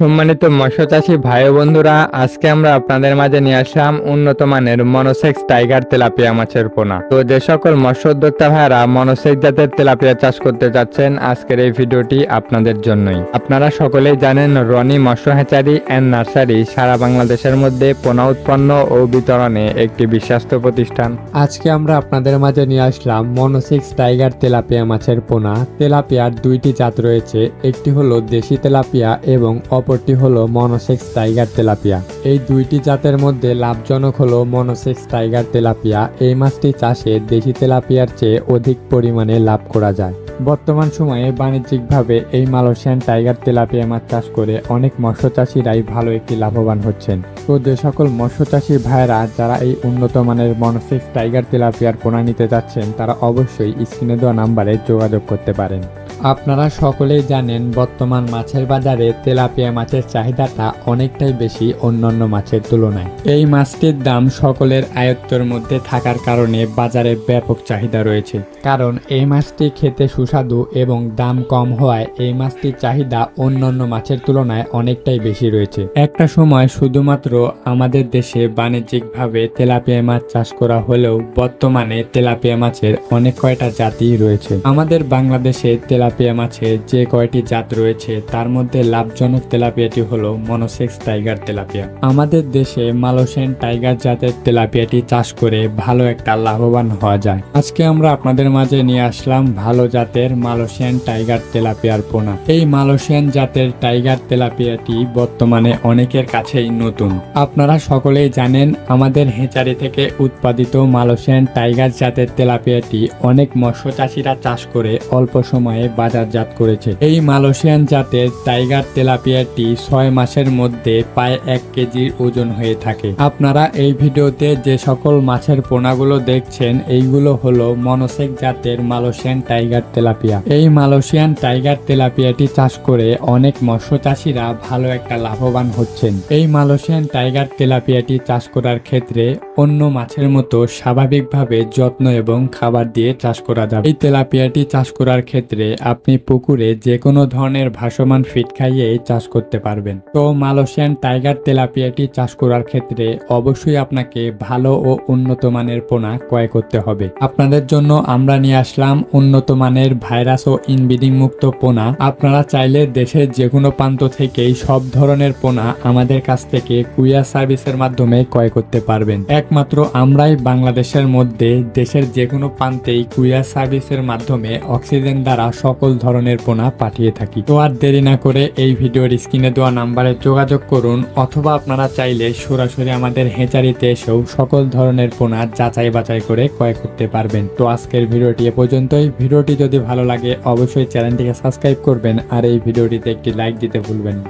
সম্মানিত মৎস্য চাষী ভাই ও বন্ধুরা, আজকে আমরা আপনাদের মাঝে নিয়ে আসলাম উন্নত মানের মনোসেক্স টাইগার তেলাপিয়া মাছের পোনা। তো যে সকল মৎস্য উদ্যোক্তা ভাইরা মনোসেক্স জাতের তেলাপিয়া চাষ করতে যাচ্ছেন, আজকের এই ভিডিওটি আপনাদের জন্যই। আপনারা সকলেই জানেন, রনি মৎস্য হ্যাচারি অ্যান্ড নার্সারি সারা বাংলাদেশের মধ্যে পোনা উৎপন্ন ও বিতরণে একটি বিশ্বস্ত প্রতিষ্ঠান। আজকে আমরা আপনাদের মাঝে নিয়ে আসলাম মনোসেক্স টাইগার তেলাপিয়া মাছের পোনা। তেলাপিয়ার দুইটি জাত রয়েছে, একটি হলো দেশি তেলাপিয়া এবং অপরটি হলো মনোসেক্স টাইগার তেলাপিয়া। এই দুইটি জাতের মধ্যে লাভজনক হলো মনোসেক্স টাইগার তেলাপিয়া। এই মাছটি চাষে দেশি তেলাপিয়ার চেয়ে অধিক পরিমাণে লাভ করা যায়। বর্তমান সময়ে বাণিজ্যিকভাবে এই মালয়েশিয়ান টাইগার তেলাপিয়া মাছ চাষ করে অনেক মৎস্য চাষিরাই ভালো একটি লাভবান হচ্ছেন। তো যে সকল মৎস্য চাষী ভাইয়েরা যারা এই উন্নত মানের মনোসেক্স টাইগার তেলাপিয়ার পোনা নিতে যাচ্ছেন, তারা অবশ্যই স্ক্রিনে দেওয়া নাম্বারে যোগাযোগ করতে পারেন। আপনারা সকলেই জানেন, বর্তমান মাছের বাজারে তেলাপিয়া মাছের চাহিদাটা অনেকটাই বেশি অন্যান্য মাছের তুলনায়। এই মাছটির দাম সকলের আয়ত্তের মধ্যে থাকার কারণে বাজারে ব্যাপক চাহিদা রয়েছে। কারণ এই মাছটি খেতে সুস্বাদু এবং দাম কম হওয়ায় এই মাছটির চাহিদা অন্যান্য মাছের তুলনায় অনেকটাই বেশি রয়েছে। একটা সময় শুধুমাত্র আমাদের দেশে বাণিজ্যিকভাবে তেলাপিয়া মাছ চাষ করা হলেও বর্তমানে তেলাপিয়া মাছের অনেক কয়টা জাতি রয়েছে। আমাদের বাংলাদেশে তেলাপিয়া মাছের যে কয়টি জাত রয়েছে, তার মধ্যে লাভজনক তেলাপিয়াটি হলো মনোসেক্স টাইগার তেলাপিয়া। আমাদের দেশে মালয়েশিয়ান টাইগার জাতের তেলাপিয়াটি চাষ করে ভালো একটা লাভবান হওয়া যায়। আজকে আমরা আপনাদের মাঝে নিয়ে আসলাম ভালো জাতের মালয়েশিয়ান টাইগার তেলাপিয়ার পোনা। এই মালয়েশিয়ান জাতের টাইগার তেলাপিয়াটি বর্তমানে অনেকের কাছেই নতুন। আপনারা সকলেই জানেন, আমাদের হেচারি থেকে উৎপাদিত মালয়েশিয়ান টাইগার জাতের তেলাপিয়াটি অনেক মৎস্য চাষিরা চাষ করে অল্প সময়ে বাজারজাত করেছে। এই মালয়েশিয়ান জাতের টাইগার তেলাপিয়াটি 6 মাসের মধ্যে প্রায় 1 কেজির ওজন হয়ে থাকে। আপনারা এই ভিডিওতে যে সকল মাছের পোনাগুলো দেখছেন, এইগুলো হলো মনোসেক্স জাতের মালয়েশিয়ান টাইগার তেলাপিয়া। এই মালয়েশিয়ান টাইগার তেলাপিয়াটি চাষ করে অনেক মৎস্য চাষিরা ভালো একটা লাভবান হচ্ছেন। এই মালয়েশিয়ান টাইগার তেলাপিয়াটি চাষ করার ক্ষেত্রে অন্য মাছের মতো স্বাভাবিকভাবে যত্ন এবং খাবার দিয়ে চাষ করা যাবে। এই তেলাপিয়াটি চাষ করার ক্ষেত্রে আপনি পুকুরে যে কোনো ধরনের ভাসমান ফিড খাইয়ে চাষ করতে পারবেন। তো মালয়েশিয়ান টাইগার তেলাপিয়াটি চাষ করার ক্ষেত্রে অবশ্যই আপনাকে ভালো ও উন্নত মানের পোনা ক্রয় করতে হবে। আপনাদের জন্য আমরা নিয়ে আসলাম উন্নত মানের ভাইরাস ও ইনব্রিডিং মুক্ত পোনা। আপনারা চাইলে দেশের যে কোনো প্রান্ত থেকেই সব ধরনের পোনা আমাদের কাছ থেকে কুরিয়ার সার্ভিসের মাধ্যমে ক্রয় করতে পারবেন। একমাত্র আমরাই বাংলাদেশের মধ্যে দেশের যে কোনো প্রান্তেই কুরিয়ার সার্ভিসের মাধ্যমে অক্সিজেন দ্বারা সকল ধরনের পোনা পাঠিয়ে থাকি। তো আর দেরি না করে এই ভিডিওর স্ক্রিনে দেওয়া নাম্বারে যোগাযোগ করুন, অথবা আপনারা চাইলে সরাসরি আমাদের হেচারিতে এসেও সকল ধরনের পোনা যাচাই বাছাই করে ক্রয় করতে পারবেন। তো আজকের ভিডিওটি এ পর্যন্তই। ভিডিওটি যদি ভালো লাগে অবশ্যই চ্যানেলটিকে সাবস্ক্রাইব করবেন আর এই ভিডিওটিতে একটি লাইক দিতে ভুলবেন না।